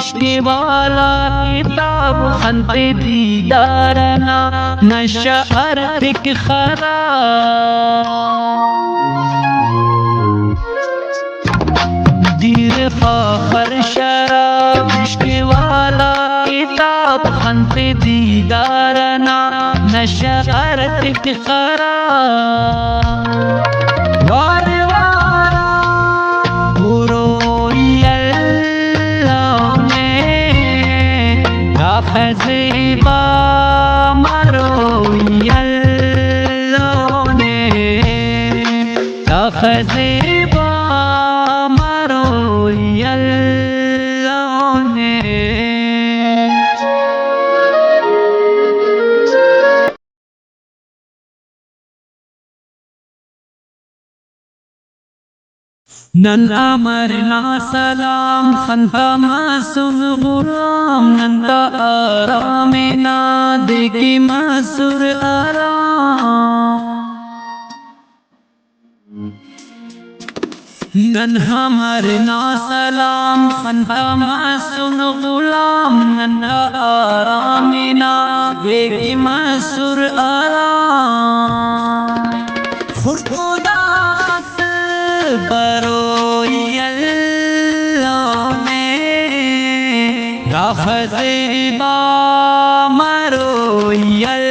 इश्क़ वाला किताब खंते दीदारना नशा अर्थिक खराब दीर फाखर शराब इश्क़ वाला किताब खंते दीदारना नशा अर्थिक खराब फज़ेबा मरोयल्लोने फज़ेबा मरोयल्लोने नन अमरना सलाम खंता मासूम गुलाम नंदा आरामेना देखी मासूर आराम नन अमरना सलाम खंता मासूम गुलाम नंदा आरामेना देखी मासूर आराम खुदा बरोयल्लोने फज़ेबा मरोयल